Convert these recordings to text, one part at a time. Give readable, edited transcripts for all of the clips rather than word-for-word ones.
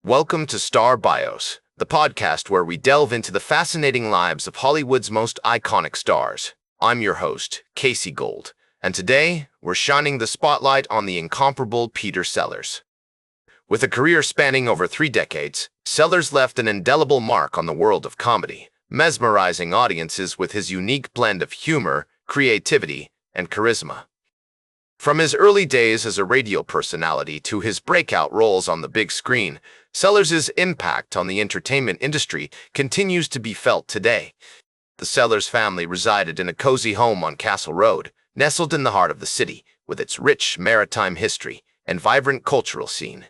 Welcome to Star Bios, the podcast where we delve into the fascinating lives of Hollywood's most iconic stars. I'm your host, Casey Gold, and today we're shining the spotlight on the incomparable Peter Sellers. With a career spanning over 3 decades, Sellers left an indelible mark on the world of comedy, mesmerizing audiences with his unique blend of humor, creativity, and charisma. From his early days as a radio personality to his breakout roles on the big screen, Sellers' impact on the entertainment industry continues to be felt today. The Sellers family resided in a cozy home on Castle Road, nestled in the heart of the city, with its rich maritime history and vibrant cultural scene.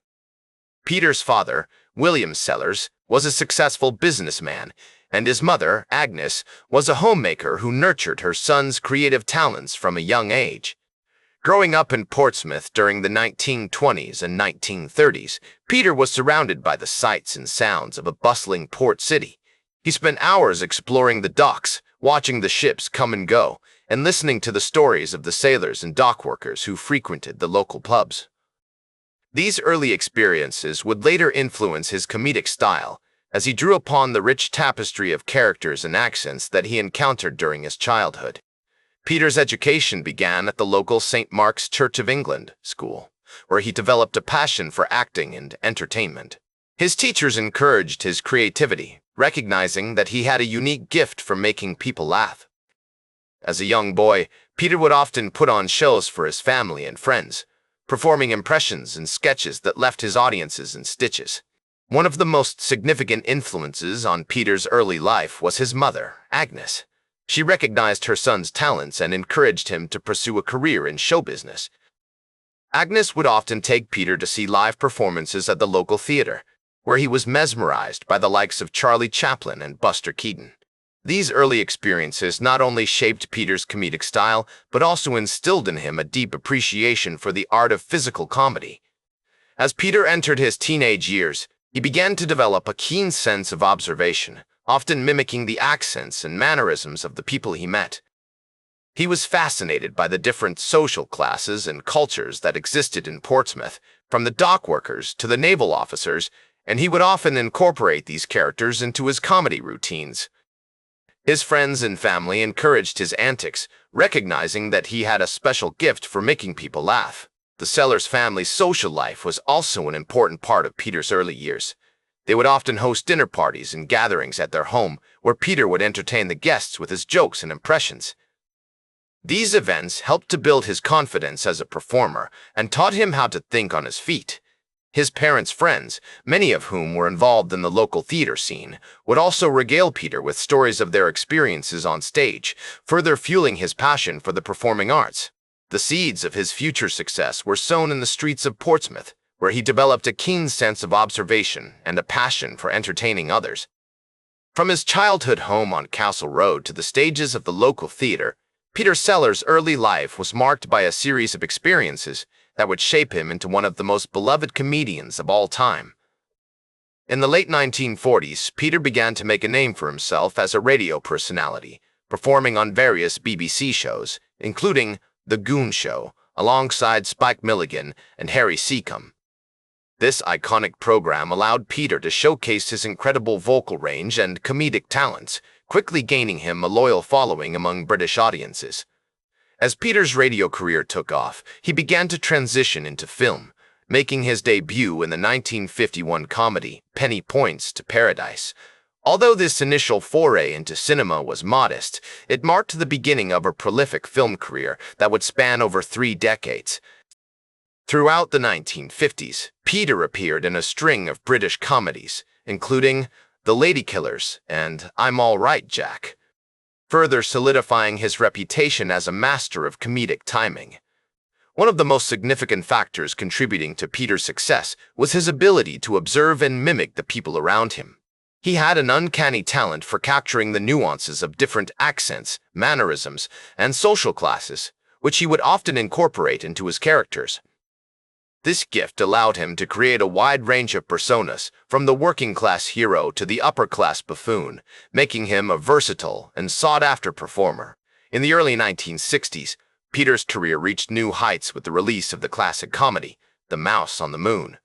Peter's father, William Sellers, was a successful businessman, and his mother, Agnes, was a homemaker who nurtured her son's creative talents from a young age. Growing up in Portsmouth during the 1920s and 1930s, Peter was surrounded by the sights and sounds of a bustling port city. He spent hours exploring the docks, watching the ships come and go, and listening to the stories of the sailors and dock workers who frequented the local pubs. These early experiences would later influence his comedic style, as he drew upon the rich tapestry of characters and accents that he encountered during his childhood. Peter's education began at the local St. Mark's Church of England school, where he developed a passion for acting and entertainment. His teachers encouraged his creativity, recognizing that he had a unique gift for making people laugh. As a young boy, Peter would often put on shows for his family and friends, performing impressions and sketches that left his audiences in stitches. One of the most significant influences on Peter's early life was his mother, Agnes. She recognized her son's talents and encouraged him to pursue a career in show business. Agnes would often take Peter to see live performances at the local theater, where he was mesmerized by the likes of Charlie Chaplin and Buster Keaton. These early experiences not only shaped Peter's comedic style, but also instilled in him a deep appreciation for the art of physical comedy. As Peter entered his teenage years, he began to develop a keen sense of observation, often mimicking the accents and mannerisms of the people he met. He was fascinated by the different social classes and cultures that existed in Portsmouth, from the dock workers to the naval officers, and he would often incorporate these characters into his comedy routines. His friends and family encouraged his antics, recognizing that he had a special gift for making people laugh. The Sellers family's social life was also an important part of Peter's early years. They would often host dinner parties and gatherings at their home, where Peter would entertain the guests with his jokes and impressions. These events helped to build his confidence as a performer and taught him how to think on his feet. His parents' friends, many of whom were involved in the local theater scene, would also regale Peter with stories of their experiences on stage, further fueling his passion for the performing arts. The seeds of his future success were sown in the streets of Portsmouth, where he developed a keen sense of observation and a passion for entertaining others. From his childhood home on Castle Road to the stages of the local theater, Peter Sellers' early life was marked by a series of experiences that would shape him into one of the most beloved comedians of all time. In the late 1940s, Peter began to make a name for himself as a radio personality, performing on various BBC shows, including The Goon Show, alongside Spike Milligan and Harry Seacombe. This iconic program allowed Peter to showcase his incredible vocal range and comedic talents, quickly gaining him a loyal following among British audiences. As Peter's radio career took off, he began to transition into film, making his debut in the 1951 comedy Penny Points to Paradise. Although this initial foray into cinema was modest, it marked the beginning of a prolific film career that would span over 3 decades. Throughout the 1950s, Peter appeared in a string of British comedies, including The Ladykillers and I'm All Right, Jack, further solidifying his reputation as a master of comedic timing. One of the most significant factors contributing to Peter's success was his ability to observe and mimic the people around him. He had an uncanny talent for capturing the nuances of different accents, mannerisms, and social classes, which he would often incorporate into his characters. This gift allowed him to create a wide range of personas, from the working-class hero to the upper-class buffoon, making him a versatile and sought-after performer. In the early 1960s, Peter's career reached new heights with the release of the classic comedy, The Mouse on the Moon.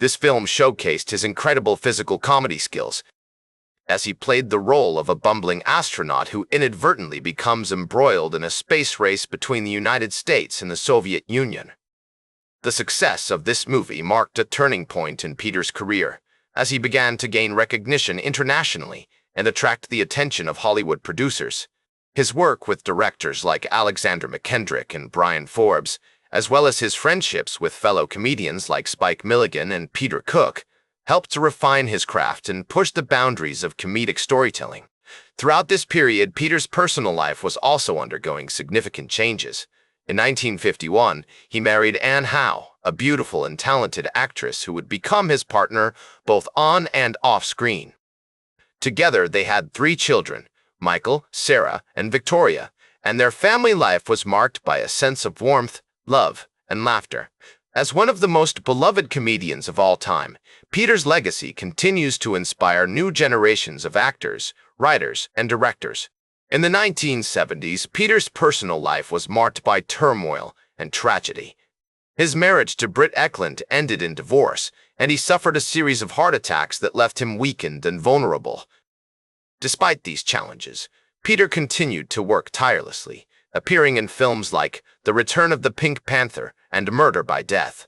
This film showcased his incredible physical comedy skills, as he played the role of a bumbling astronaut who inadvertently becomes embroiled in a space race between the United States and the Soviet Union. The success of this movie marked a turning point in Peter's career, as he began to gain recognition internationally and attract the attention of Hollywood producers. His work with directors like Alexander McKendrick and Brian Forbes, as well as his friendships with fellow comedians like Spike Milligan and Peter Cook, helped to refine his craft and push the boundaries of comedic storytelling. Throughout this period, Peter's personal life was also undergoing significant changes. In 1951, he married Anne Howe, a beautiful and talented actress who would become his partner both on and off screen. Together, they had 3 children, Michael, Sarah, and Victoria, and their family life was marked by a sense of warmth, love, and laughter. As one of the most beloved comedians of all time, Peter's legacy continues to inspire new generations of actors, writers, and directors. In the 1970s, Peter's personal life was marked by turmoil and tragedy. His marriage to Britt Eklund ended in divorce, and he suffered a series of heart attacks that left him weakened and vulnerable. Despite these challenges, Peter continued to work tirelessly, appearing in films like The Return of the Pink Panther and Murder by Death.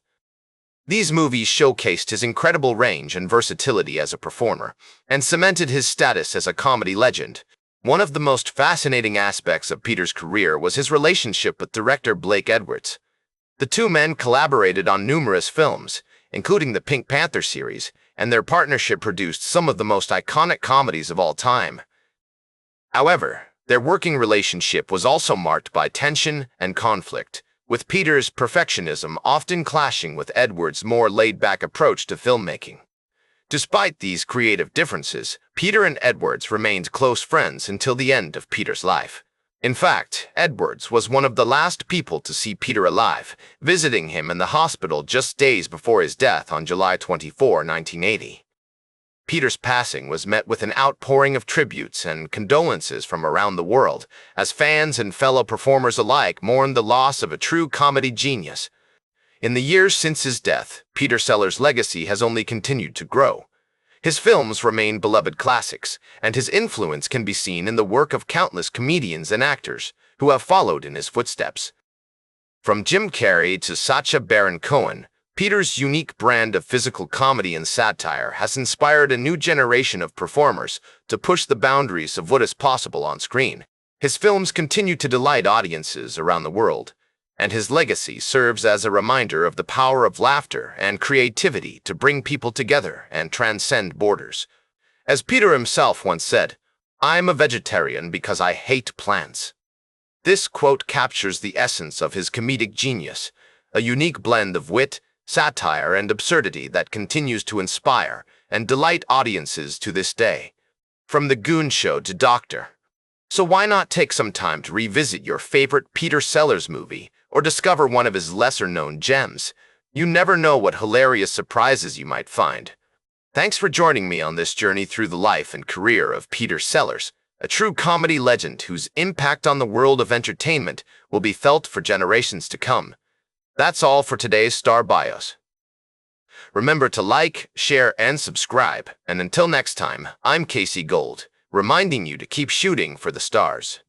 These movies showcased his incredible range and versatility as a performer, and cemented his status as a comedy legend. One of the most fascinating aspects of Peter's career was his relationship with director Blake Edwards. The two men collaborated on numerous films, including the Pink Panther series, and their partnership produced some of the most iconic comedies of all time. However, their working relationship was also marked by tension and conflict, with Peter's perfectionism often clashing with Edwards' more laid-back approach to filmmaking. Despite these creative differences, Peter and Edwards remained close friends until the end of Peter's life. In fact, Edwards was one of the last people to see Peter alive, visiting him in the hospital just days before his death on July 24, 1980. Peter's passing was met with an outpouring of tributes and condolences from around the world, as fans and fellow performers alike mourned the loss of a true comedy genius. In the years since his death, Peter Sellers' legacy has only continued to grow. His films remain beloved classics, and his influence can be seen in the work of countless comedians and actors who have followed in his footsteps. From Jim Carrey to Sacha Baron Cohen, Peter's unique brand of physical comedy and satire has inspired a new generation of performers to push the boundaries of what is possible on screen. His films continue to delight audiences around the world, and his legacy serves as a reminder of the power of laughter and creativity to bring people together and transcend borders. As Peter himself once said, "I'm a vegetarian because I hate plants." This quote captures the essence of his comedic genius, a unique blend of wit, satire, and absurdity that continues to inspire and delight audiences to this day. From the Goon Show to Dr. So why not take some time to revisit your favorite Peter Sellers movie or discover one of his lesser-known gems? You never know what hilarious surprises you might find. Thanks for joining me on this journey through the life and career of Peter Sellers, a true comedy legend whose impact on the world of entertainment will be felt for generations to come. That's all for today's Star Bios. Remember to like, share, and subscribe. And until next time, I'm Casey Gold, reminding you to keep shooting for the stars.